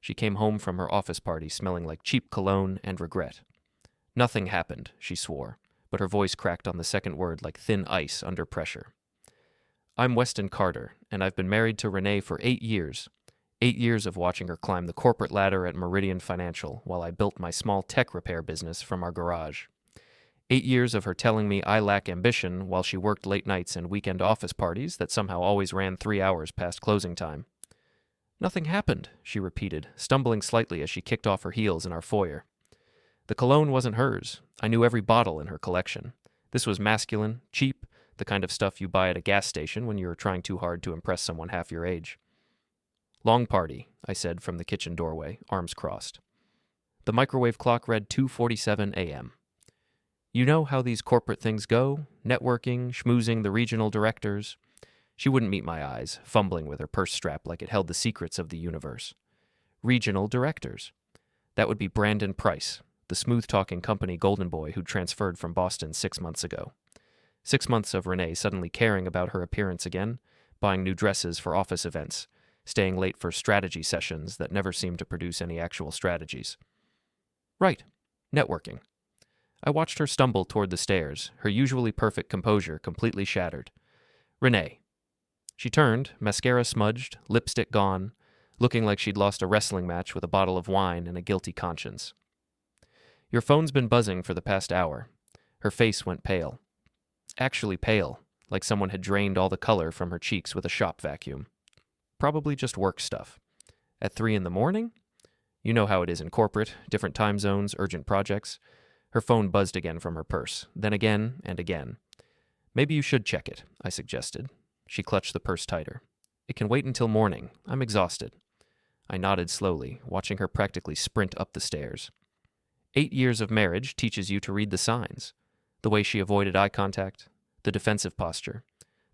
She came home from her office party smelling like cheap cologne and regret. Nothing happened, she swore, but her voice cracked on the second word like thin ice under pressure. I'm Weston Carter, and I've been married to Renee for 8 years. 8 years of watching her climb the corporate ladder at Meridian Financial while I built my small tech repair business from our garage. 8 years of her telling me I lack ambition while she worked late nights and weekend office parties that somehow always ran 3 hours past closing time. Nothing happened, she repeated, stumbling slightly as she kicked off her heels in our foyer. The cologne wasn't hers. I knew every bottle in her collection. This was masculine, cheap, the kind of stuff you buy at a gas station when you're trying too hard to impress someone half your age. Long party, I said from the kitchen doorway, arms crossed. The microwave clock read 2:47 a.m. You know how these corporate things go? Networking, schmoozing the regional directors. She wouldn't meet my eyes, fumbling with her purse strap like it held the secrets of the universe. Regional directors. That would be Brandon Pryce, the smooth-talking company golden boy who transferred from Boston 6 months ago. 6 months of Renee suddenly caring about her appearance again, buying new dresses for office events, staying late for strategy sessions that never seemed to produce any actual strategies. Right. Networking. I watched her stumble toward the stairs, her usually perfect composure completely shattered. Renee. She turned, mascara smudged, lipstick gone, looking like she'd lost a wrestling match with a bottle of wine and a guilty conscience. Your phone's been buzzing for the past hour. Her face went pale. Actually pale, like someone had drained all the color from her cheeks with a shop vacuum. Probably just work stuff. At 3 a.m? You know how it is in corporate, different time zones, urgent projects. Her phone buzzed again from her purse, then again and again. Maybe you should check it, I suggested. She clutched the purse tighter. It can wait until morning. I'm exhausted. I nodded slowly, watching her practically sprint up the stairs. 8 years of marriage teaches you to read the signs. The way she avoided eye contact, the defensive posture,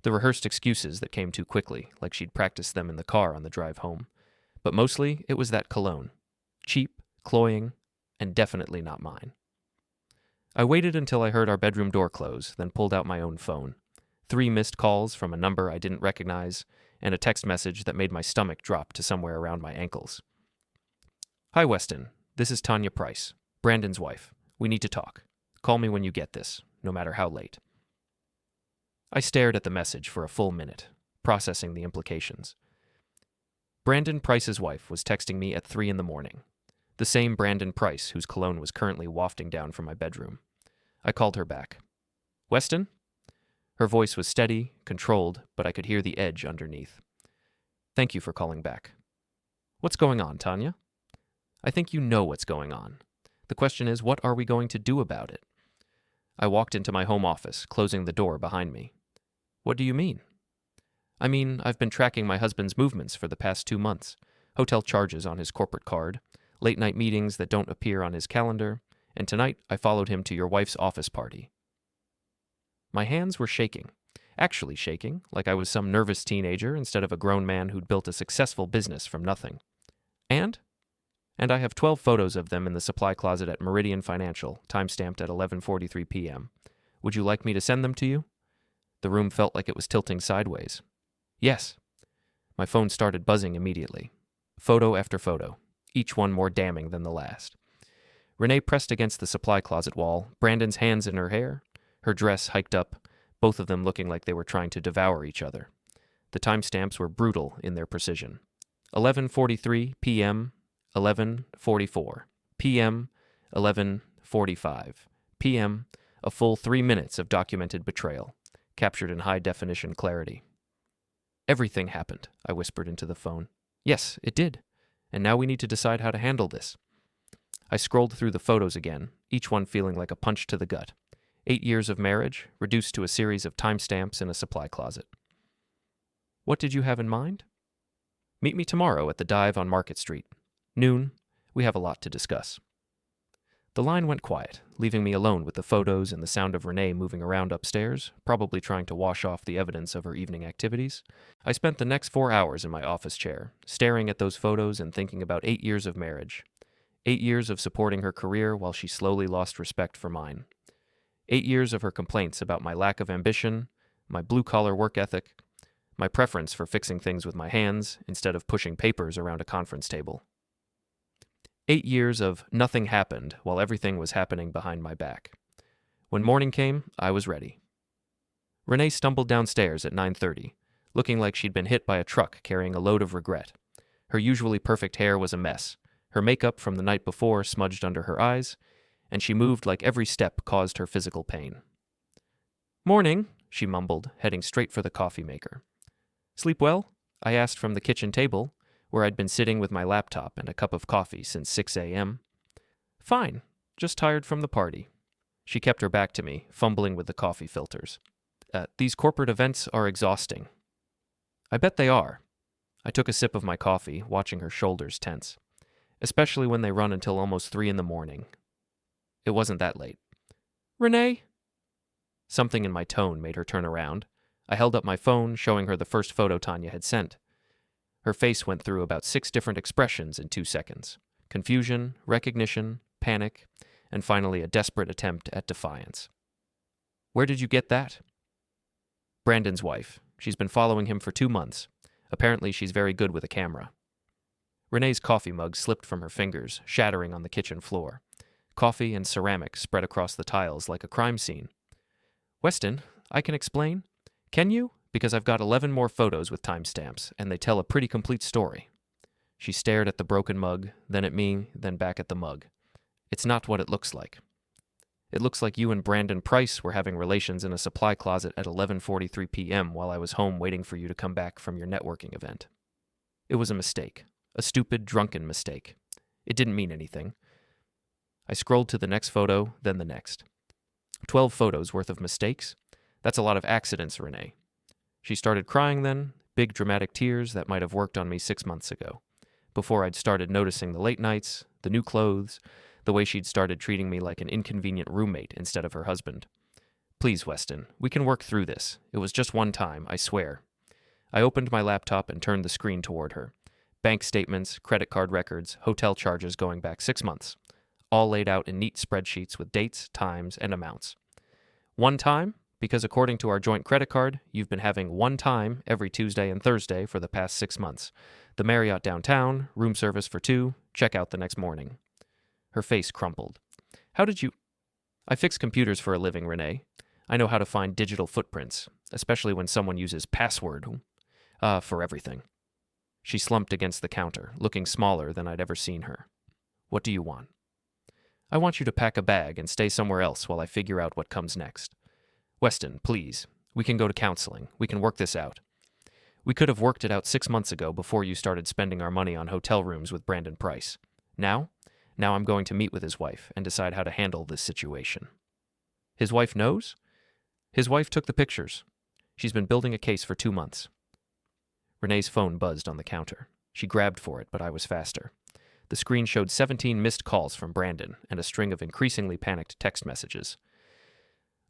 the rehearsed excuses that came too quickly, like she'd practiced them in the car on the drive home. But mostly, it was that cologne. Cheap, cloying, and definitely not mine. I waited until I heard our bedroom door close, then pulled out my own phone. 3 missed calls from a number I didn't recognize, and a text message that made my stomach drop to somewhere around my ankles. Hi, Weston. This is Tanya Pryce, Brandon's wife. We need to talk. Call me when you get this, no matter how late. I stared at the message for a full minute, processing the implications. Brandon Pryce's wife was texting me at 3 a.m, the same Brandon Pryce whose cologne was currently wafting down from my bedroom. I called her back. Weston? Her voice was steady, controlled, but I could hear the edge underneath. Thank you for calling back. What's going on, Tanya? I think you know what's going on. The question is, what are we going to do about it? I walked into my home office, closing the door behind me. What do you mean? I mean, I've been tracking my husband's movements for the past 2 months. Hotel charges on his corporate card, late-night meetings that don't appear on his calendar, and tonight I followed him to your wife's office party. My hands were shaking. Actually shaking, like I was some nervous teenager instead of a grown man who'd built a successful business from nothing. And I have 12 photos of them in the supply closet at Meridian Financial, time-stamped at 11:43 p.m. Would you like me to send them to you? The room felt like it was tilting sideways. Yes. My phone started buzzing immediately. Photo after photo, each one more damning than the last. Renee pressed against the supply closet wall, Brandon's hands in her hair, her dress hiked up, both of them looking like they were trying to devour each other. The timestamps were brutal in their precision. 11:43 p.m., 11:44 p.m., 11:45 p.m., a full 3 minutes of documented betrayal, captured in high-definition clarity. Everything happened, I whispered into the phone. Yes, it did. And now we need to decide how to handle this. I scrolled through the photos again, each one feeling like a punch to the gut. 8 years of marriage, reduced to a series of timestamps in a supply closet. What did you have in mind? Meet me tomorrow at the Dive on Market Street. Noon. We have a lot to discuss. The line went quiet, leaving me alone with the photos and the sound of Renee moving around upstairs, probably trying to wash off the evidence of her evening activities. I spent the next 4 hours in my office chair, staring at those photos and thinking about 8 years of marriage. 8 years of supporting her career while she slowly lost respect for mine. 8 years of her complaints about my lack of ambition, my blue-collar work ethic, my preference for fixing things with my hands instead of pushing papers around a conference table. 8 years of nothing happened while everything was happening behind my back. When morning came, I was ready. Renee stumbled downstairs at 9:30, looking like she'd been hit by a truck carrying a load of regret. Her usually perfect hair was a mess, her makeup from the night before smudged under her eyes, and she moved like every step caused her physical pain. "Morning," she mumbled, heading straight for the coffee maker. "Sleep well?" I asked from the kitchen table, where I'd been sitting with my laptop and a cup of coffee since 6 a.m. "Fine, just tired from the party." She kept her back to me, fumbling with the coffee filters. These corporate events are exhausting." "I bet they are." I took a sip of my coffee, watching her shoulders tense, especially when they run until almost 3 in the morning. It wasn't that late. "Renee?" Something in my tone made her turn around. I held up my phone, showing her the first photo Tanya had sent. Her face went through about 6 different expressions in 2 seconds. Confusion, recognition, panic, and finally a desperate attempt at defiance. "Where did you get that?" "Brandon's wife. She's been following him for 2 months. Apparently she's very good with a camera." Renee's coffee mug slipped from her fingers, shattering on the kitchen floor. Coffee and ceramic spread across the tiles like a crime scene. "Weston, I can explain. Can you? Because I've got 11 more photos with timestamps, and they tell a pretty complete story." She stared at the broken mug, then at me, then back at the mug. "It's not what it looks like. It looks like you and Brandon Pryce were having relations in a supply closet at 11:43 p.m. while I was home waiting for you to come back from your networking event. It was a mistake. A stupid, drunken mistake. It didn't mean anything." I scrolled to the next photo, then the next. 12 photos worth of mistakes? That's a lot of accidents, Renee. She started crying then, big dramatic tears that might have worked on me 6 months ago, before I'd started noticing the late nights, the new clothes, the way she'd started treating me like an inconvenient roommate instead of her husband. "Please, Weston, we can work through this. It was just one time, I swear." I opened my laptop and turned the screen toward her. Bank statements, credit card records, hotel charges going back 6 months, all laid out in neat spreadsheets with dates, times, and amounts. "One time? Because according to our joint credit card, you've been having one time every Tuesday and Thursday for the past 6 months. The Marriott downtown, room service for 2, check out the next morning." Her face crumpled. "How did you—" "I fix computers for a living, Renee. I know how to find digital footprints, especially when someone uses password for everything." She slumped against the counter, looking smaller than I'd ever seen her. "What do you want?" "I want you to pack a bag and stay somewhere else while I figure out what comes next. Weston, please. We can go to counseling. We can work this out. We could have worked it out 6 months ago before you started spending our money on hotel rooms with Brandon Pryce. Now I'm going to meet with his wife and decide how to handle this situation." "His wife knows?" "His wife took the pictures. She's been building a case for 2 months." Renee's phone buzzed on the counter. She grabbed for it, but I was faster. The screen showed 17 missed calls from Brandon and a string of increasingly panicked text messages.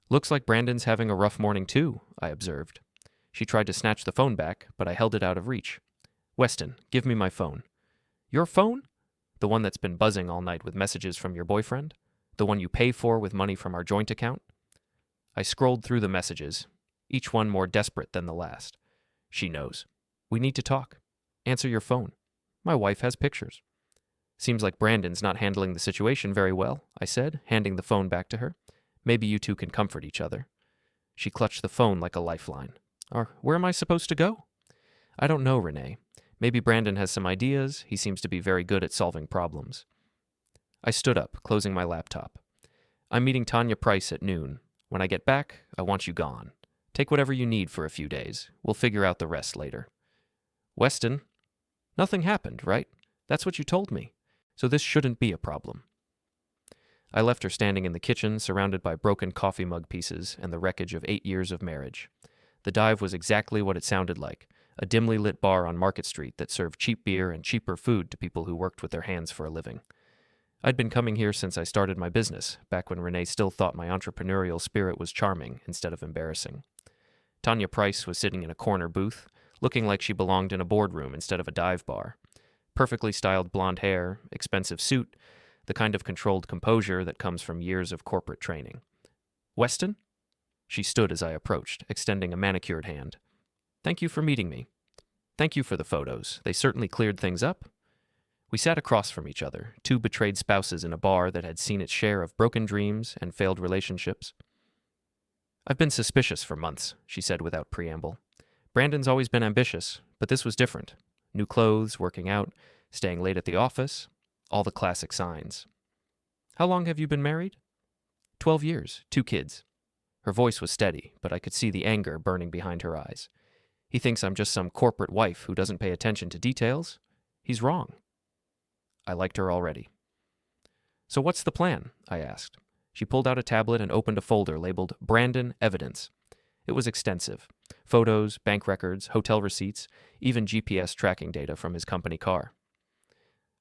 "Looks like Brandon's having a rough morning too," I observed. She tried to snatch the phone back, but I held it out of reach. "Weston, give me my phone." "Your phone?" "The one that's been buzzing all night with messages from your boyfriend? The one you pay for with money from our joint account?" I scrolled through the messages, each one more desperate than the last. "She knows. We need to talk. Answer your phone. My wife has pictures." "Seems like Brandon's not handling the situation very well," I said, handing the phone back to her. "Maybe you two can comfort each other." She clutched the phone like a lifeline. Where am I supposed to go?" "I don't know, Renee. Maybe Brandon has some ideas. He seems to be very good at solving problems." I stood up, closing my laptop. "I'm meeting Tanya Pryce at noon. When I get back, I want you gone. Take whatever you need for a few days. We'll figure out the rest later." "Weston, nothing happened, right? That's what you told me. So this shouldn't be a problem." I left her standing in the kitchen, surrounded by broken coffee mug pieces and the wreckage of 8 years of marriage. The dive was exactly what it sounded like, a dimly lit bar on Market Street that served cheap beer and cheaper food to people who worked with their hands for a living. I'd been coming here since I started my business, back when Renee still thought my entrepreneurial spirit was charming instead of embarrassing. Tanya Pryce was sitting in a corner booth, looking like she belonged in a boardroom instead of a dive bar. Perfectly styled blonde hair, expensive suit, the kind of controlled composure that comes from years of corporate training. "Weston?" She stood as I approached, extending a manicured hand. "Thank you for meeting me. Thank you for the photos. They certainly cleared things up." We sat across from each other, two betrayed spouses in a bar that had seen its share of broken dreams and failed relationships. I've been suspicious for months, she said without preamble. Brandon's always been ambitious, but this was different. New clothes, working out, staying late at the office, all the classic signs. How long have you been married? 12 years, 2 kids. Her voice was steady, but I could see the anger burning behind her eyes. He thinks I'm just some corporate wife who doesn't pay attention to details. He's wrong. I liked her already. So what's the plan? I asked. She pulled out a tablet and opened a folder labeled Brandon Evidence. It was extensive. Photos, bank records, hotel receipts, even GPS tracking data from his company car.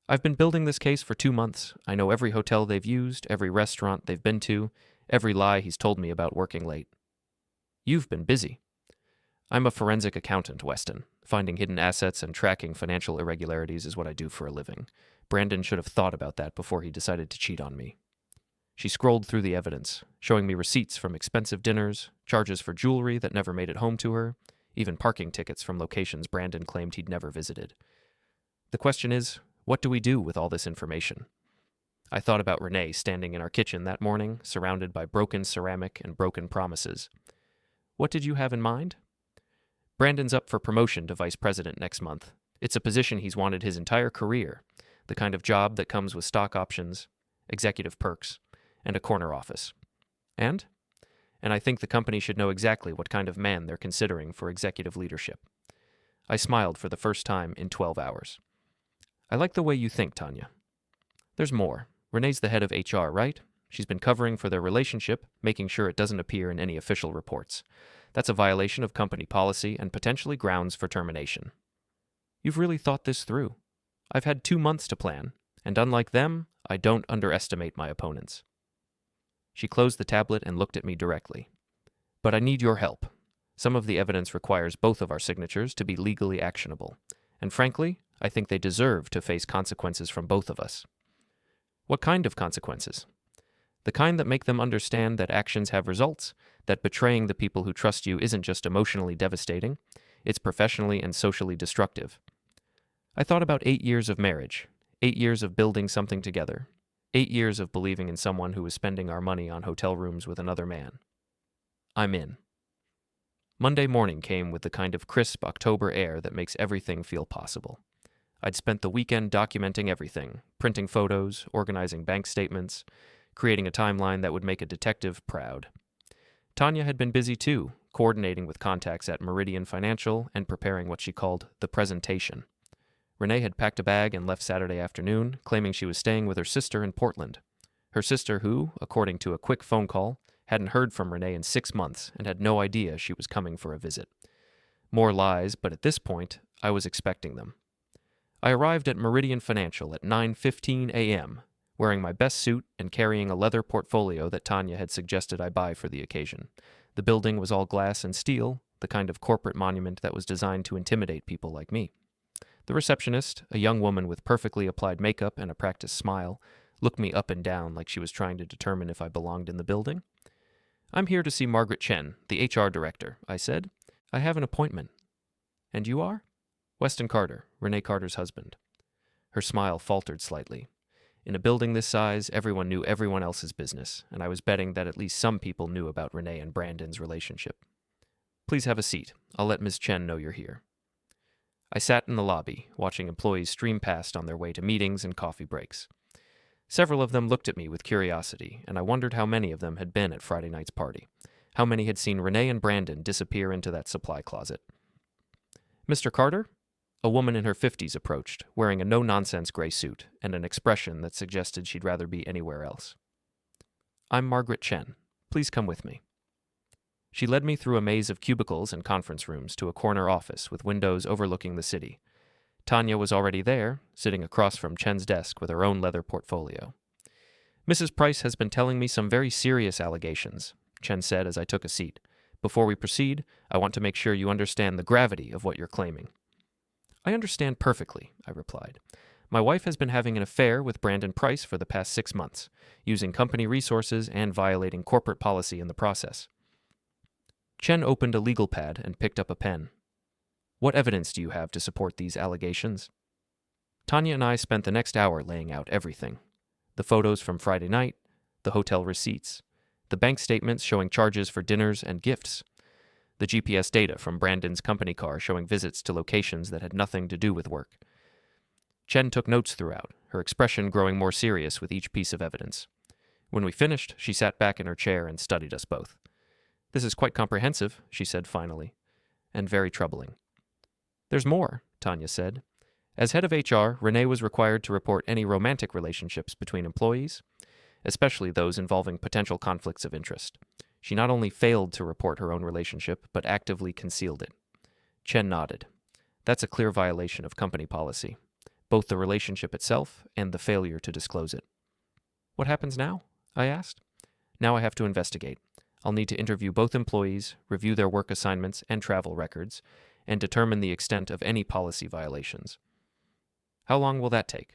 I've been building this case for 2 months. I know every hotel they've used, every restaurant they've been to, every lie he's told me about working late. You've been busy. I'm a forensic accountant, Weston. Finding hidden assets and tracking financial irregularities is what I do for a living. Brandon should have thought about that before he decided to cheat on me. She scrolled through the evidence, showing me receipts from expensive dinners, charges for jewelry that never made it home to her, even parking tickets from locations Brandon claimed he'd never visited. The question is, what do we do with all this information? I thought about Renee standing in our kitchen that morning, surrounded by broken ceramic and broken promises. What did you have in mind? Brandon's up for promotion to vice president next month. It's a position he's wanted his entire career, the kind of job that comes with stock options, executive perks, and a corner office. And I think the company should know exactly what kind of man they're considering for executive leadership. I smiled for the first time in 12 hours. I like the way you think, Tanya. There's more. Renee's the head of HR, right? She's been covering for their relationship, making sure it doesn't appear in any official reports. That's a violation of company policy and potentially grounds for termination. You've really thought this through. I've had 2 months to plan, and unlike them, I don't underestimate my opponents. She closed the tablet and looked at me directly. But I need your help. Some of the evidence requires both of our signatures to be legally actionable, and frankly, I think they deserve to face consequences from both of us. What kind of consequences? The kind that make them understand that actions have results, that betraying the people who trust you isn't just emotionally devastating, it's professionally and socially destructive. I thought about 8 years of marriage, 8 years of building something together, 8 years of believing in someone who was spending our money on hotel rooms with another man. I'm in. Monday morning came with the kind of crisp October air that makes everything feel possible. I'd spent the weekend documenting everything, printing photos, organizing bank statements, creating a timeline that would make a detective proud. Tanya had been busy too, coordinating with contacts at Meridian Financial and preparing what she called the presentation. Renee had packed a bag and left Saturday afternoon, claiming she was staying with her sister in Portland. Her sister who, according to a quick phone call, hadn't heard from Renee in 6 months and had no idea she was coming for a visit. More lies, but at this point, I was expecting them. I arrived at Meridian Financial at 9:15 a.m., wearing my best suit and carrying a leather portfolio that Tanya had suggested I buy for the occasion. The building was all glass and steel, the kind of corporate monument that was designed to intimidate people like me. The receptionist, a young woman with perfectly applied makeup and a practiced smile, looked me up and down like she was trying to determine if I belonged in the building. I'm here to see Margaret Chen, the HR director, I said. I have an appointment. And you are? Weston Carter, Renee Carter's husband. Her smile faltered slightly. In a building this size, everyone knew everyone else's business, and I was betting that at least some people knew about Renee and Brandon's relationship. Please have a seat. I'll let Ms. Chen know you're here. I sat in the lobby, watching employees stream past on their way to meetings and coffee breaks. Several of them looked at me with curiosity, and I wondered how many of them had been at Friday night's party. How many had seen Renee and Brandon disappear into that supply closet. Mr. Carter? A woman in her 50s approached, wearing a no-nonsense gray suit and an expression that suggested she'd rather be anywhere else. I'm Margaret Chen. Please come with me. She led me through a maze of cubicles and conference rooms to a corner office with windows overlooking the city. Tanya was already there, sitting across from Chen's desk with her own leather portfolio. Mrs. Pryce has been telling me some very serious allegations, Chen said as I took a seat. Before we proceed, I want to make sure you understand the gravity of what you're claiming. I understand perfectly, I replied. My wife has been having an affair with Brandon Pryce for the past 6 months, using company resources and violating corporate policy in the process. Chen opened a legal pad and picked up a pen. What evidence do you have to support these allegations? Tanya and I spent the next hour laying out everything. The photos from Friday night, the hotel receipts, the bank statements showing charges for dinners and gifts, the GPS data from Brandon's company car showing visits to locations that had nothing to do with work. Chen took notes throughout, her expression growing more serious with each piece of evidence. When we finished, she sat back in her chair and studied us both. "This is quite comprehensive," she said finally, "and very troubling." "There's more," Tanya said. As head of HR, Renee was required to report any romantic relationships between employees, especially those involving potential conflicts of interest. She not only failed to report her own relationship, but actively concealed it. Chen nodded. "That's a clear violation of company policy, both the relationship itself and the failure to disclose it." "What happens now?" I asked. "Now I have to investigate. I'll need to interview both employees, review their work assignments and travel records, and determine the extent of any policy violations." "How long will that take?"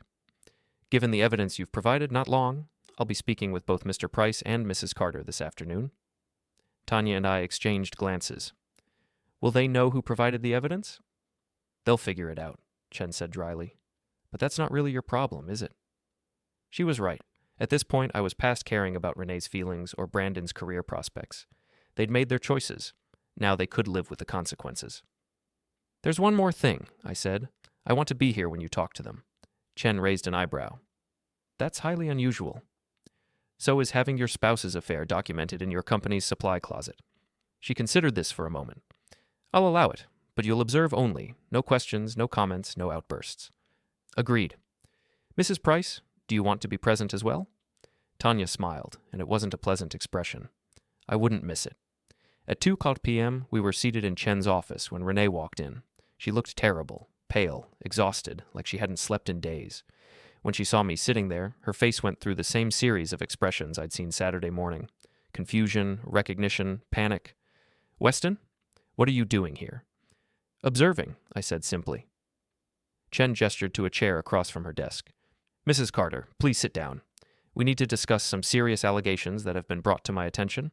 "Given the evidence you've provided, not long. I'll be speaking with both Mr. Pryce and Mrs. Carter this afternoon." Tanya and I exchanged glances. "Will they know who provided the evidence?" "They'll figure it out," Chen said dryly. "But that's not really your problem, is it?" She was right. At this point, I was past caring about Renee's feelings or Brandon's career prospects. They'd made their choices. Now they could live with the consequences. "There's one more thing," I said. "I want to be here when you talk to them." Chen raised an eyebrow. "That's highly unusual." "So is having your spouse's affair documented in your company's supply closet." She considered this for a moment. "I'll allow it, but you'll observe only. No questions, no comments, no outbursts." "Agreed." "Mrs. Pryce, do you want to be present as well?" Tanya smiled, and it wasn't a pleasant expression. I wouldn't miss it. At 2 p.m., we were seated in Chen's office when Renee walked in. She looked terrible, pale, exhausted, like she hadn't slept in days. When she saw me sitting there, her face went through the same series of expressions I'd seen Saturday morning. Confusion, recognition, panic. "Weston, what are you doing here?" "Observing," I said simply. Chen gestured to a chair across from her desk. "Mrs. Carter, please sit down. We need to discuss some serious allegations that have been brought to my attention."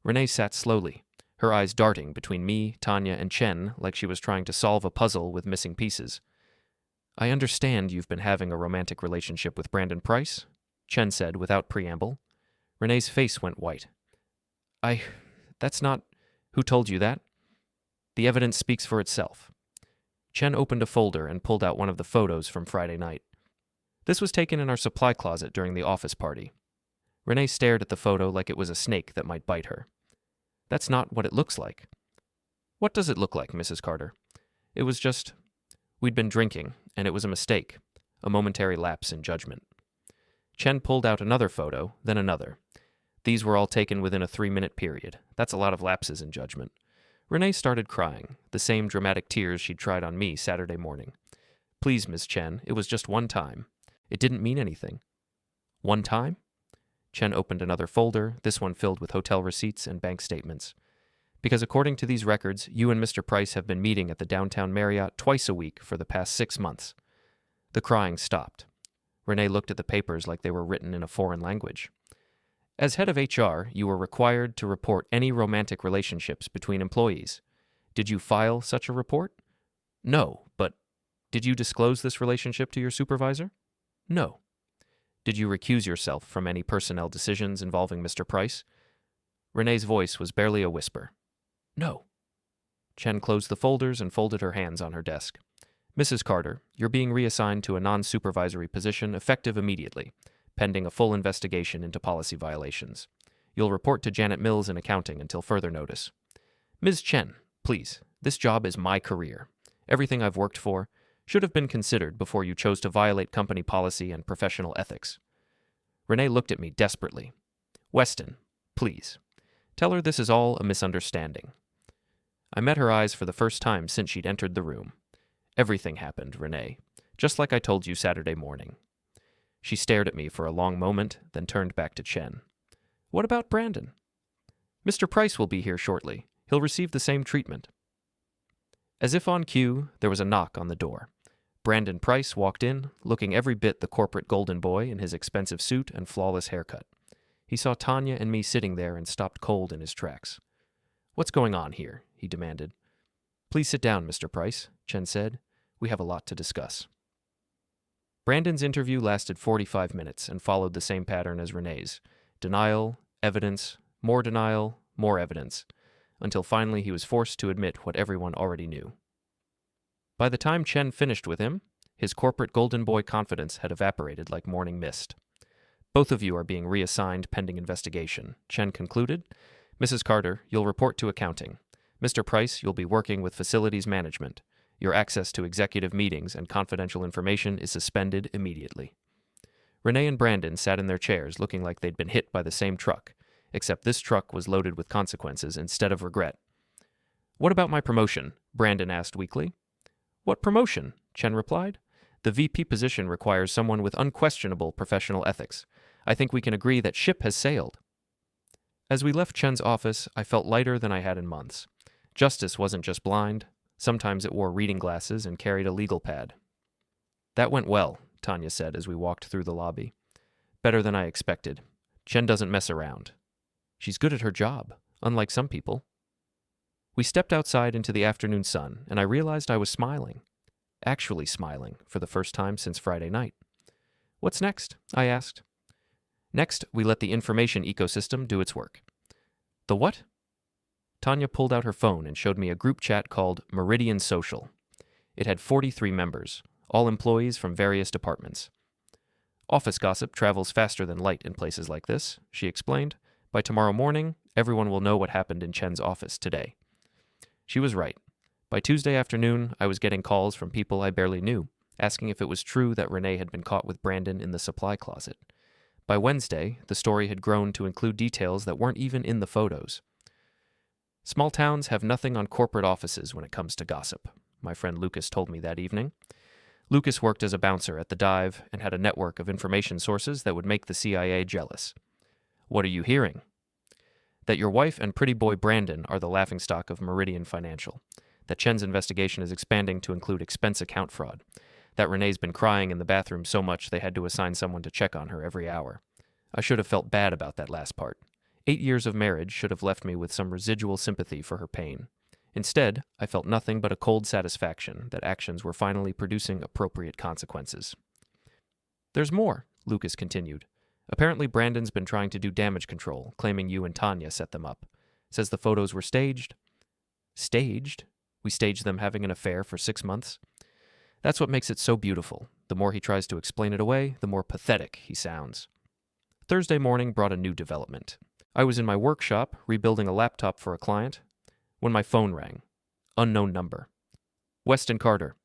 Renee sat slowly, her eyes darting between me, Tanya, and Chen like she was trying to solve a puzzle with missing pieces. "I understand you've been having a romantic relationship with Brandon Pryce," Chen said without preamble. Renee's face went white. That's not... Who told you that?" "The evidence speaks for itself." Chen opened a folder and pulled out one of the photos from Friday night. "This was taken in our supply closet during the office party." Renee stared at the photo like it was a snake that might bite her. "That's not what it looks like." "What does it look like, Mrs. Carter?" "It was just... We'd been drinking, and it was a mistake, a momentary lapse in judgment." Chen pulled out another photo, then another. These were all taken within a 3-minute period. That's a lot of lapses in judgment. Renee started crying, the same dramatic tears she'd tried on me Saturday morning. "Please, Miss Chen, it was just one time. It didn't mean anything." "One time?" Chen opened another folder, this one filled with hotel receipts and bank statements. "Because according to these records, you and Mr. Pryce have been meeting at the downtown Marriott twice a week for the past 6 months." The crying stopped. Renee looked at the papers like they were written in a foreign language. "As head of HR, you were required to report any romantic relationships between employees. Did you file such a report?" "No, but..." "Did you disclose this relationship to your supervisor?" "No." "Did you recuse yourself from any personnel decisions involving Mr. Pryce?" Renee's voice was barely a whisper. "No." Chen closed the folders and folded her hands on her desk. "Mrs. Carter, you're being reassigned to a non-supervisory position effective immediately, pending a full investigation into policy violations. You'll report to Janet Mills in accounting until further notice." "Ms. Chen, please, this job is my career. Everything I've worked for should have been considered before you chose to violate company policy and professional ethics." Renee looked at me desperately. "Weston, please. Tell her this is all a misunderstanding." I met her eyes for the first time since she'd entered the room. "Everything happened, Renee, just like I told you Saturday morning." She stared at me for a long moment, then turned back to Chen. "What about Brandon?" "Mr. Pryce will be here shortly. He'll receive the same treatment." As if on cue, there was a knock on the door. Brandon Pryce walked in, looking every bit the corporate golden boy in his expensive suit and flawless haircut. He saw Tanya and me sitting there and stopped cold in his tracks. "What's going on here?" he demanded. "Please sit down, Mr. Pryce," Chen said. "We have a lot to discuss." Brandon's interview lasted 45 minutes and followed the same pattern as Renee's. Denial, evidence, more denial, more evidence, until finally he was forced to admit what everyone already knew. By the time Chen finished with him, his corporate golden boy confidence had evaporated like morning mist. Both of you are being reassigned pending investigation, Chen concluded. Mrs. Carter, you'll report to accounting. Mr. Pryce, you'll be working with facilities management. Your access to executive meetings and confidential information is suspended immediately. Renee and Brandon sat in their chairs looking like they'd been hit by the same truck, except this truck was loaded with consequences instead of regret. What about my promotion? Brandon asked weakly. What promotion? Chen replied. The VP position requires someone with unquestionable professional ethics. I think we can agree that ship has sailed. As we left Chen's office, I felt lighter than I had in months. Justice wasn't just blind. Sometimes it wore reading glasses and carried a legal pad. That went well, Tanya said as we walked through the lobby. Better than I expected. Chen doesn't mess around. She's good at her job, unlike some people. We stepped outside into the afternoon sun, and I realized I was smiling. Actually smiling, for the first time since Friday night. What's next? I asked. Next, we let the information ecosystem do its work. The what? Tanya pulled out her phone and showed me a group chat called Meridian Social. It had 43 members, all employees from various departments. Office gossip travels faster than light in places like this, she explained. By tomorrow morning, everyone will know what happened in Chen's office today. She was right. By Tuesday afternoon, I was getting calls from people I barely knew, asking if it was true that Renee had been caught with Brandon in the supply closet. By Wednesday, the story had grown to include details that weren't even in the photos. Small towns have nothing on corporate offices when it comes to gossip, my friend Lucas told me that evening. Lucas worked as a bouncer at the dive and had a network of information sources that would make the CIA jealous. What are you hearing? That your wife and pretty boy Brandon are the laughingstock of Meridian Financial. That Chen's investigation is expanding to include expense account fraud. That Renee's been crying in the bathroom so much they had to assign someone to check on her every hour. I should have felt bad about that last part. 8 years of marriage should have left me with some residual sympathy for her pain. Instead, I felt nothing but a cold satisfaction that actions were finally producing appropriate consequences. There's more, Lucas continued. Apparently Brandon's been trying to do damage control, claiming you and Tanya set them up. Says the photos were staged. Staged? We staged them having an affair for 6 months? That's what makes it so beautiful. The more he tries to explain it away, the more pathetic he sounds. Thursday morning brought a new development. I was in my workshop, rebuilding a laptop for a client, when my phone rang. Unknown number. Weston Carter.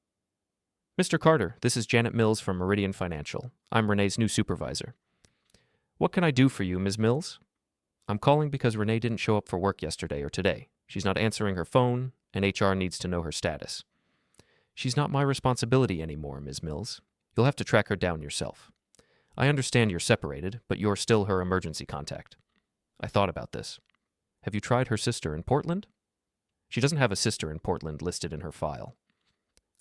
Mr. Carter, this is Janet Mills from Meridian Financial. I'm Renee's new supervisor. What can I do for you, Ms. Mills? I'm calling because Renee didn't show up for work yesterday or today. She's not answering her phone, and HR needs to know her status. She's not my responsibility anymore, Ms. Mills. You'll have to track her down yourself. I understand you're separated, but you're still her emergency contact. I thought about this. Have you tried her sister in Portland? She doesn't have a sister in Portland listed in her file.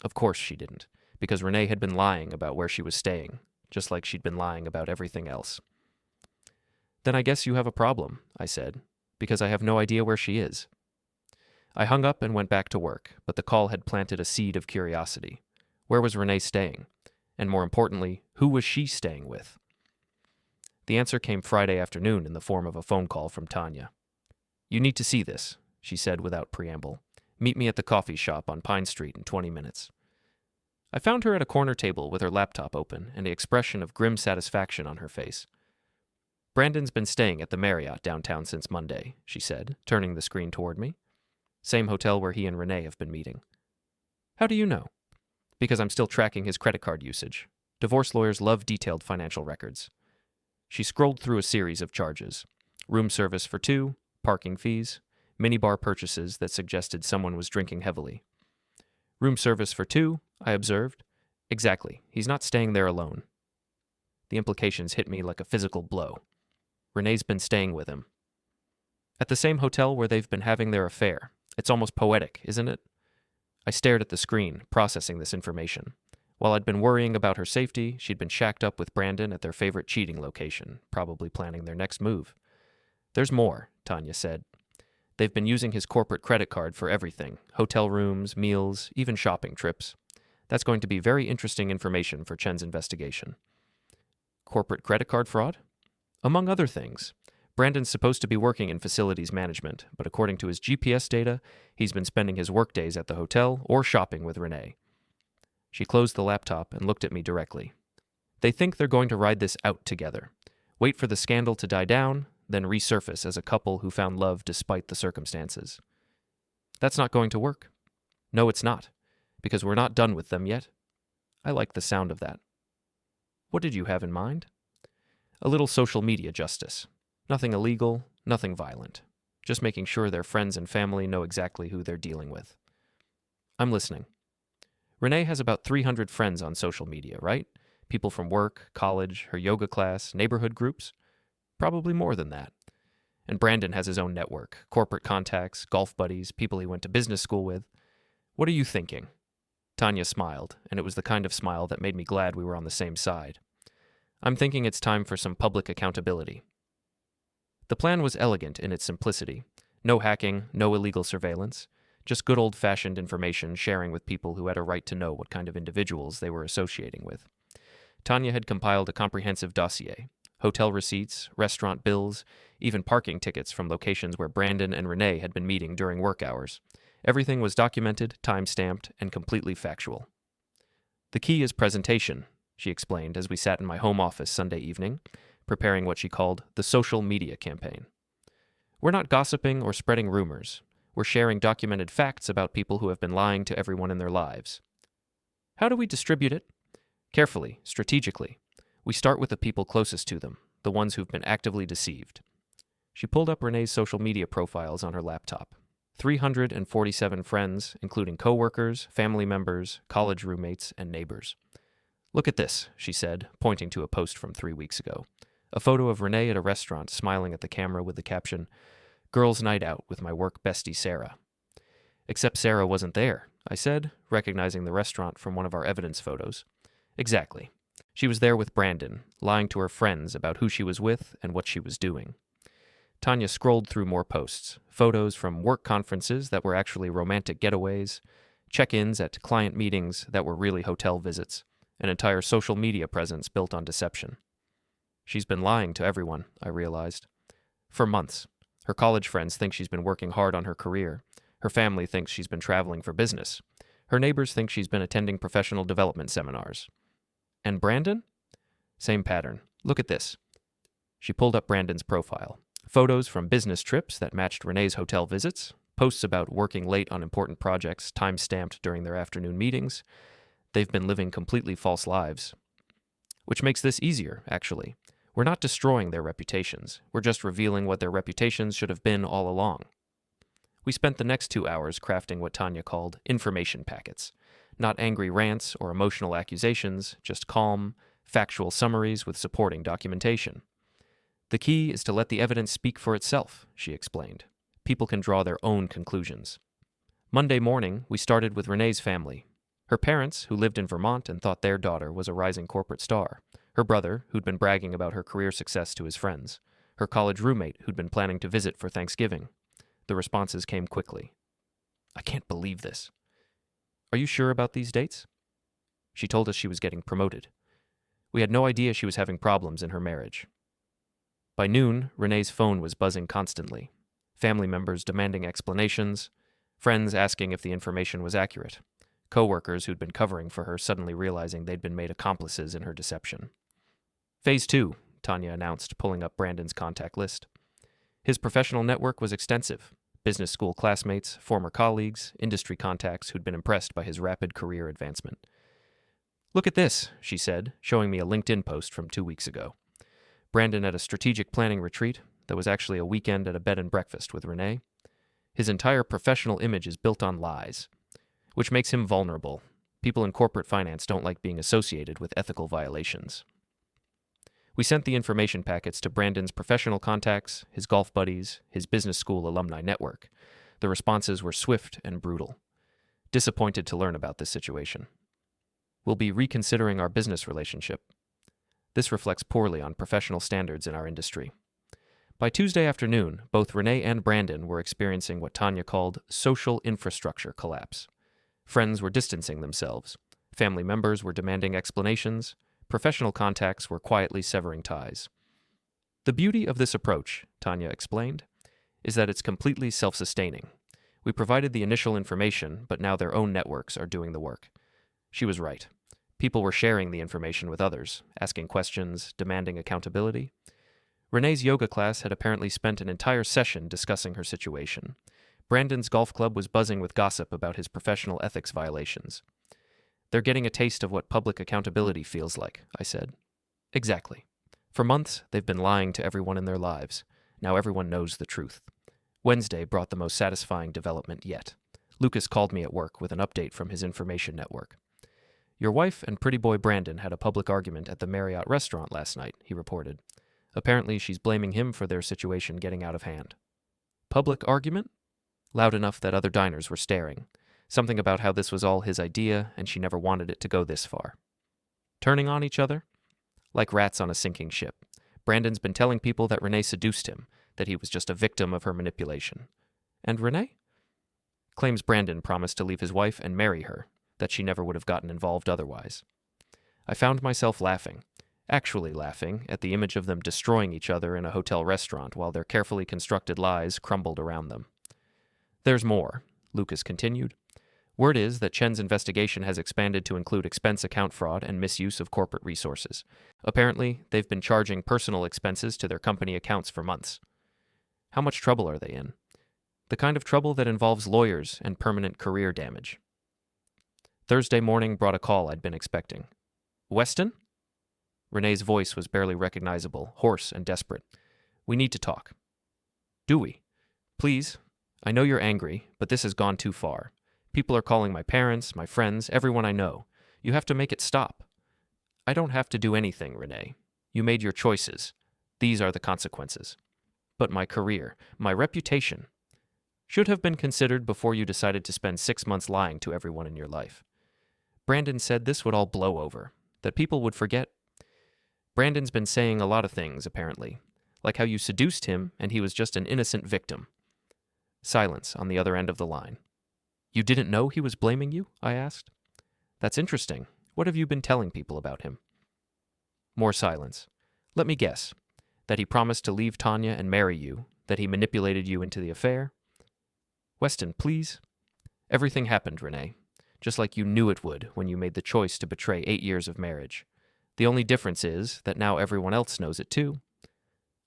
Of course she didn't, because Renee had been lying about where she was staying, just like she'd been lying about everything else. Then I guess you have a problem, I said, because I have no idea where she is. I hung up and went back to work, but the call had planted a seed of curiosity. Where was Renee staying? And more importantly, who was she staying with? The answer came Friday afternoon in the form of a phone call from Tanya. You need to see this, she said without preamble. Meet me at the coffee shop on Pine Street in 20 minutes. I found her at a corner table with her laptop open and the expression of grim satisfaction on her face. Brandon's been staying at the Marriott downtown since Monday, she said, turning the screen toward me. Same hotel where he and Renee have been meeting. How do you know? Because I'm still tracking his credit card usage. Divorce lawyers love detailed financial records. She scrolled through a series of charges. Room service for 2, parking fees, minibar purchases that suggested someone was drinking heavily. Room service for 2, I observed. Exactly, he's not staying there alone. The implications hit me like a physical blow. Renee's been staying with him. At the same hotel where they've been having their affair. It's almost poetic, isn't it? I stared at the screen, processing this information. While I'd been worrying about her safety, she'd been shacked up with Brandon at their favorite cheating location, probably planning their next move. There's more, Tanya said. They've been using his corporate credit card for everything. Hotel rooms, meals, even shopping trips. That's going to be very interesting information for Chen's investigation. Corporate credit card fraud? Among other things. Brandon's supposed to be working in facilities management, but according to his GPS data, he's been spending his workdays at the hotel or shopping with Renee. She closed the laptop and looked at me directly. They think they're going to ride this out together. Wait for the scandal to die down, then resurface as a couple who found love despite the circumstances. That's not going to work. No, it's not, because we're not done with them yet. I like the sound of that. What did you have in mind? A little social media justice. Nothing illegal, nothing violent. Just making sure their friends and family know exactly who they're dealing with. I'm listening. Renee has about 300 friends on social media, right? People from work, college, her yoga class, neighborhood groups? Probably more than that. And Brandon has his own network, corporate contacts, golf buddies, people he went to business school with. What are you thinking? Tanya smiled, and it was the kind of smile that made me glad we were on the same side. I'm thinking it's time for some public accountability. The plan was elegant in its simplicity. No hacking, no illegal surveillance, just good old-fashioned information sharing with people who had a right to know what kind of individuals they were associating with. Tanya had compiled a comprehensive dossier. Hotel receipts, restaurant bills, even parking tickets from locations where Brandon and Renee had been meeting during work hours. Everything was documented, time-stamped, and completely factual. The key is presentation, she explained as we sat in my home office Sunday evening, preparing what she called the social media campaign. We're not gossiping or spreading rumors. We're sharing documented facts about people who have been lying to everyone in their lives. How do we distribute it? Carefully, strategically. We start with the people closest to them, the ones who've been actively deceived. She pulled up Renee's social media profiles on her laptop. 347 friends, including coworkers, family members, college roommates, and neighbors. Look at this, she said, pointing to a post from 3 weeks ago. A photo of Renee at a restaurant smiling at the camera with the caption, "Girls' night out with my work bestie Sarah." Except Sarah wasn't there, I said, recognizing the restaurant from one of our evidence photos. Exactly. She was there with Brandon, lying to her friends about who she was with and what she was doing. Tanya scrolled through more posts, photos from work conferences that were actually romantic getaways, check-ins at client meetings that were really hotel visits, an entire social media presence built on deception. She's been lying to everyone, I realized. For months. Her college friends think she's been working hard on her career. Her family thinks she's been traveling for business. Her neighbors think she's been attending professional development seminars. And Brandon? Same pattern. Look at this. She pulled up Brandon's profile. Photos from business trips that matched Renee's hotel visits, posts about working late on important projects time-stamped during their afternoon meetings. They've been living completely false lives. Which makes this easier, actually. We're not destroying their reputations. We're just revealing what their reputations should have been all along. We spent the next 2 hours crafting what Tanya called information packets. Not angry rants or emotional accusations, just calm, factual summaries with supporting documentation. The key is to let the evidence speak for itself, she explained. People can draw their own conclusions. Monday morning, we started with Renee's family. Her parents, who lived in Vermont and thought their daughter was a rising corporate star. Her brother, who'd been bragging about her career success to his friends. Her college roommate, who'd been planning to visit for Thanksgiving. The responses came quickly. I can't believe this. Are you sure about these dates? She told us she was getting promoted. We had no idea she was having problems in her marriage. By noon, Renee's phone was buzzing constantly. Family members demanding explanations, friends asking if the information was accurate, coworkers who'd been covering for her suddenly realizing they'd been made accomplices in her deception. Phase 2, Tanya announced, pulling up Brandon's contact list. His professional network was extensive. Business school classmates, former colleagues, industry contacts who'd been impressed by his rapid career advancement. Look at this, she said, showing me a LinkedIn post from 2 weeks ago. Brandon at a strategic planning retreat that was actually a weekend at a bed and breakfast with Renee. His entire professional image is built on lies, which makes him vulnerable. People in corporate finance don't like being associated with ethical violations. We sent the information packets to Brandon's professional contacts, his golf buddies, his business school alumni network. The responses were swift and brutal. Disappointed to learn about this situation. We'll be reconsidering our business relationship. This reflects poorly on professional standards in our industry. By Tuesday afternoon, both Renee and Brandon were experiencing what Tanya called social infrastructure collapse. Friends were distancing themselves. Family members were demanding explanations. Professional contacts were quietly severing ties. The beauty of this approach, Tanya explained, is that it's completely self-sustaining. We provided the initial information, but now their own networks are doing the work. She was right. People were sharing the information with others, asking questions, demanding accountability. Renee's yoga class had apparently spent an entire session discussing her situation. Brandon's golf club was buzzing with gossip about his professional ethics violations. They're getting a taste of what public accountability feels like, I said. Exactly. For months, they've been lying to everyone in their lives. Now everyone knows the truth. Wednesday brought the most satisfying development yet. Lucas called me at work with an update from his information network. Your wife and pretty boy Brandon had a public argument at the Marriott restaurant last night, he reported. Apparently, she's blaming him for their situation getting out of hand. Public argument? Loud enough that other diners were staring. Something about how this was all his idea and she never wanted it to go this far. Turning on each other? Like rats on a sinking ship. Brandon's been telling people that Renee seduced him, that he was just a victim of her manipulation. And Renee? Claims Brandon promised to leave his wife and marry her, that she never would have gotten involved otherwise. I found myself laughing, actually laughing, at the image of them destroying each other in a hotel restaurant while their carefully constructed lies crumbled around them. There's more, Lucas continued. Word is that Chen's investigation has expanded to include expense account fraud and misuse of corporate resources. Apparently, they've been charging personal expenses to their company accounts for months. How much trouble are they in? The kind of trouble that involves lawyers and permanent career damage. Thursday morning brought a call I'd been expecting. Weston? Renee's voice was barely recognizable, hoarse and desperate. We need to talk. Do we? Please. I know you're angry, but this has gone too far. People are calling my parents, my friends, everyone I know. You have to make it stop. I don't have to do anything, Renee. You made your choices. These are the consequences. But my career, my reputation, should have been considered before you decided to spend 6 months lying to everyone in your life. Brandon said this would all blow over, that people would forget. Brandon's been saying a lot of things, apparently, like how you seduced him and he was just an innocent victim. Silence on the other end of the line. You didn't know he was blaming you? I asked. That's interesting. What have you been telling people about him? More silence. Let me guess. That he promised to leave Tanya and marry you, that he manipulated you into the affair? Weston, please. Everything happened, Renee, just like you knew it would when you made the choice to betray 8 years of marriage. The only difference is that now everyone else knows it too.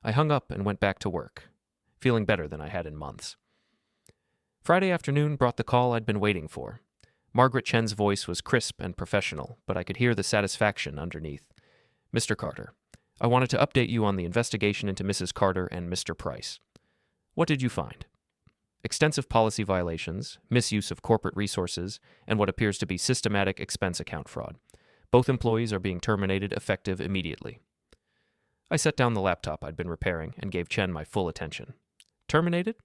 I hung up and went back to work, feeling better than I had in months. Friday afternoon brought the call I'd been waiting for. Margaret Chen's voice was crisp and professional, but I could hear the satisfaction underneath. Mr. Carter, I wanted to update you on the investigation into Mrs. Carter and Mr. Pryce. What did you find? Extensive policy violations, misuse of corporate resources, and what appears to be systematic expense account fraud. Both employees are being terminated effective immediately. I set down the laptop I'd been repairing and gave Chen my full attention. Terminated?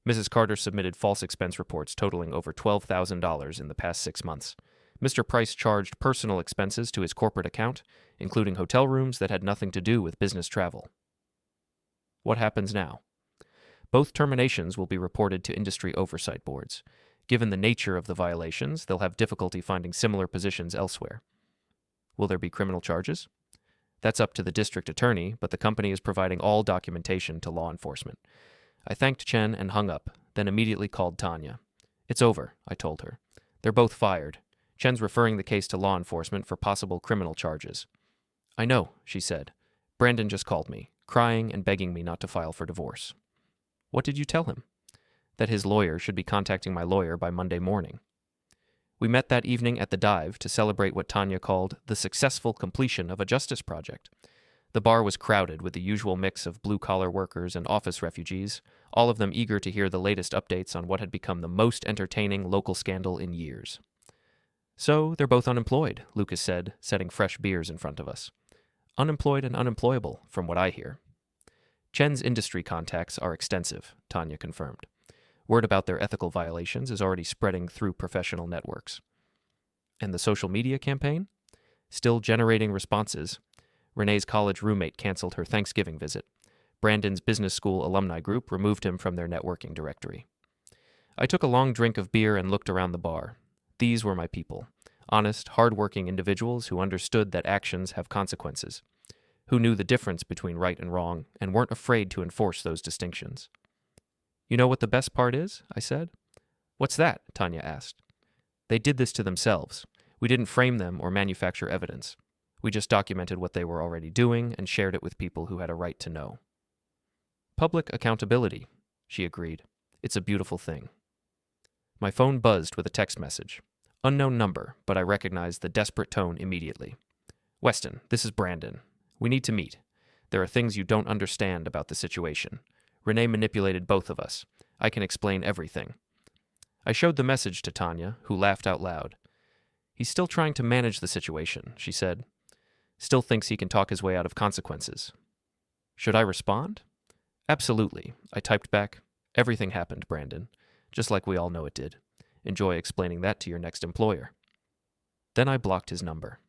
Mrs. Carter submitted false expense reports totaling over $12,000 in the past 6 months. Mr. Pryce charged personal expenses to his corporate account, including hotel rooms that had nothing to do with business travel. What happens now? Both terminations will be reported to industry oversight boards. Given the nature of the violations, they'll have difficulty finding similar positions elsewhere. Will there be criminal charges? That's up to the district attorney, but the company is providing all documentation to law enforcement. I thanked Chen and hung up, then immediately called Tanya. It's over, I told her. They're both fired. Chen's referring the case to law enforcement for possible criminal charges. I know, she said. Brandon just called me, crying and begging me not to file for divorce. What did you tell him? That his lawyer should be contacting my lawyer by Monday morning. We met that evening at the Dive to celebrate what Tanya called the successful completion of a justice project. The bar was crowded with the usual mix of blue-collar workers and office refugees, all of them eager to hear the latest updates on what had become the most entertaining local scandal in years. So, they're both unemployed, Lucas said, setting fresh beers in front of us. Unemployed and unemployable, from what I hear. Chen's industry contacts are extensive, Tanya confirmed. Word about their ethical violations is already spreading through professional networks. And the social media campaign? Still generating responses. Renee's college roommate canceled her Thanksgiving visit. Brandon's business school alumni group removed him from their networking directory. I took a long drink of beer and looked around the bar. These were my people. honest, hard-working individuals who understood that actions have consequences, who knew the difference between right and wrong and weren't afraid to enforce those distinctions. You know what the best part is? I said. What's that? Tanya asked. They did this to themselves. We didn't frame them or manufacture evidence. We just documented what they were already doing and shared it with people who had a right to know. Public accountability, she agreed. It's a beautiful thing. My phone buzzed with a text message. Unknown number, but I recognized the desperate tone immediately. Weston, this is Brandon. We need to meet. There are things you don't understand about the situation. Renee manipulated both of us. I can explain everything. I showed the message to Tanya, who laughed out loud. He's still trying to manage the situation, she said. Still thinks he can talk his way out of consequences. Should I respond? Absolutely. I typed back. Everything happened, Brandon. Just like we all know it did. Enjoy explaining that to your next employer. Then I blocked his number.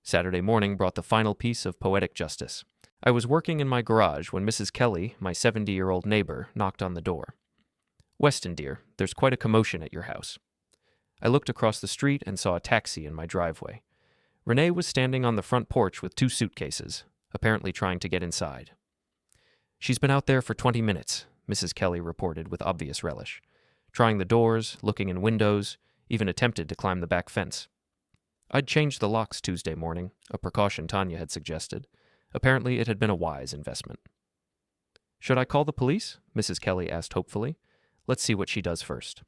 Saturday morning brought the final piece of poetic justice. I was working in my garage when Mrs. Kelly, my 70-year-old neighbor, knocked on the door. Weston, dear, there's quite a commotion at your house. I looked across the street and saw a taxi in my driveway. Renee was standing on the front porch with 2 suitcases, apparently trying to get inside. She's been out there for 20 minutes, Mrs. Kelly reported with obvious relish, trying the doors, looking in windows, even attempted to climb the back fence. I'd changed the locks Tuesday morning, a precaution Tanya had suggested. Apparently it had been a wise investment. Should I call the police? Mrs. Kelly asked hopefully. Let's see what she does first.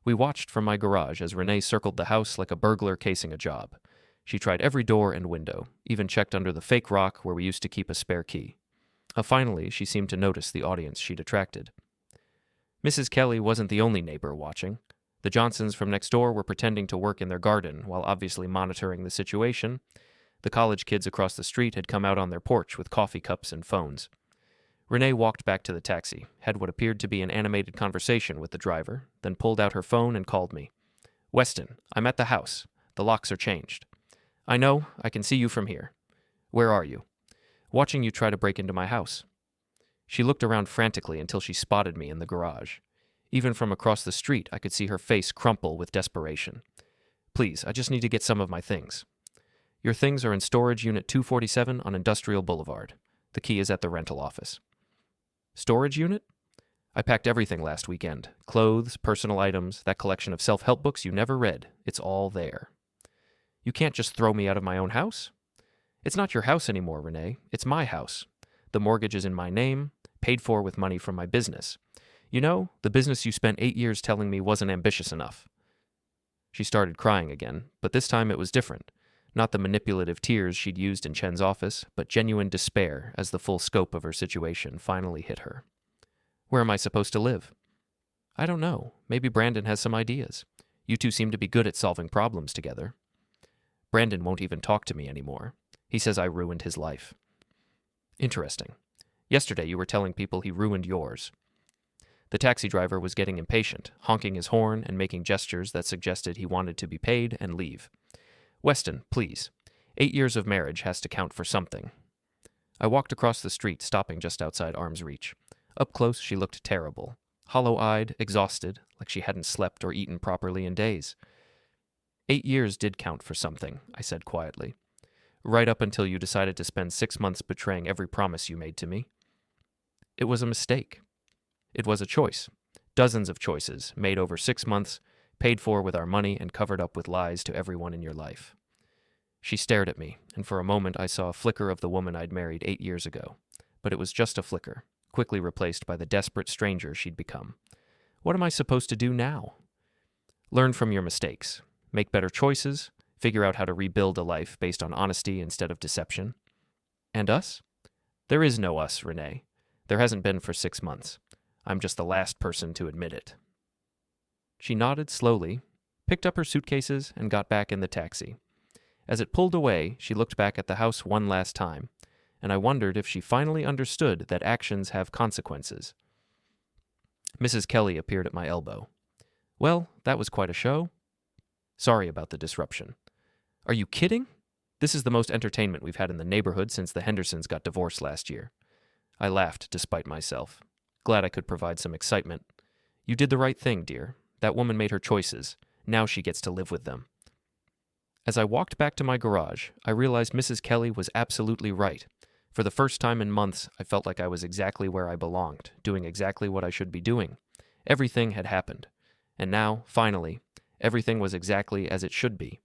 We watched from my garage as Renee circled the house like a burglar casing a job. She tried every door and window, even checked under the fake rock where we used to keep a spare key. Finally, she seemed to notice the audience she'd attracted. Mrs. Kelly wasn't the only neighbor watching. The Johnsons from next door were pretending to work in their garden while obviously monitoring the situation. The college kids across the street had come out on their porch with coffee cups and phones. Renee walked back to the taxi, had what appeared to be an animated conversation with the driver, then pulled out her phone and called me. Weston, I'm at the house. The locks are changed. I know, I can see you from here. Where are you? Watching you try to break into my house. She looked around frantically until she spotted me in the garage. Even from across the street, I could see her face crumple with desperation. Please, I just need to get some of my things. Your things are in storage unit 247 on Industrial Boulevard. The key is at the rental office. Storage unit? I packed everything last weekend. Clothes, personal items, that collection of self-help books you never read. It's all there. You can't just throw me out of my own house? It's not your house anymore, Renee. It's my house. The mortgage is in my name, paid for with money from my business. You know, the business you spent 8 years telling me wasn't ambitious enough. She started crying again, but this time it was different. Not the manipulative tears she'd used in Chen's office, but genuine despair as the full scope of her situation finally hit her. Where am I supposed to live? I don't know. Maybe Brandon has some ideas. You two seem to be good at solving problems together. Brandon won't even talk to me anymore. He says I ruined his life. Interesting. Yesterday you were telling people he ruined yours. The taxi driver was getting impatient, honking his horn and making gestures that suggested he wanted to be paid and leave. Weston, please. 8 years of marriage has to count for something. I walked across the street, stopping just outside arm's reach. Up close, she looked terrible. Hollow-eyed, exhausted, like she hadn't slept or eaten properly in days. 8 years did count for something, I said quietly. Right up until you decided to spend 6 months betraying every promise you made to me. It was a mistake. It was a choice. Dozens of choices, made over 6 months, paid for with our money and covered up with lies to everyone in your life. She stared at me, and for a moment I saw a flicker of the woman I'd married 8 years ago. But it was just a flicker, quickly replaced by the desperate stranger she'd become. What am I supposed to do now? Learn from your mistakes. Make better choices. Figure out how to rebuild a life based on honesty instead of deception. And us? There is no us, Renee. There hasn't been for 6 months. I'm just the last person to admit it. She nodded slowly, picked up her suitcases, and got back in the taxi. As it pulled away, she looked back at the house one last time, and I wondered if she finally understood that actions have consequences. Mrs. Kelly appeared at my elbow. Well, that was quite a show. Sorry about the disruption. Are you kidding? This is the most entertainment we've had in the neighborhood since the Hendersons got divorced last year. I laughed despite myself. Glad I could provide some excitement. You did the right thing, dear. That woman made her choices. Now she gets to live with them. As I walked back to my garage, I realized Mrs. Kelly was absolutely right. For the first time in months, I felt like I was exactly where I belonged, doing exactly what I should be doing. Everything had happened. And now, finally, everything was exactly as it should be.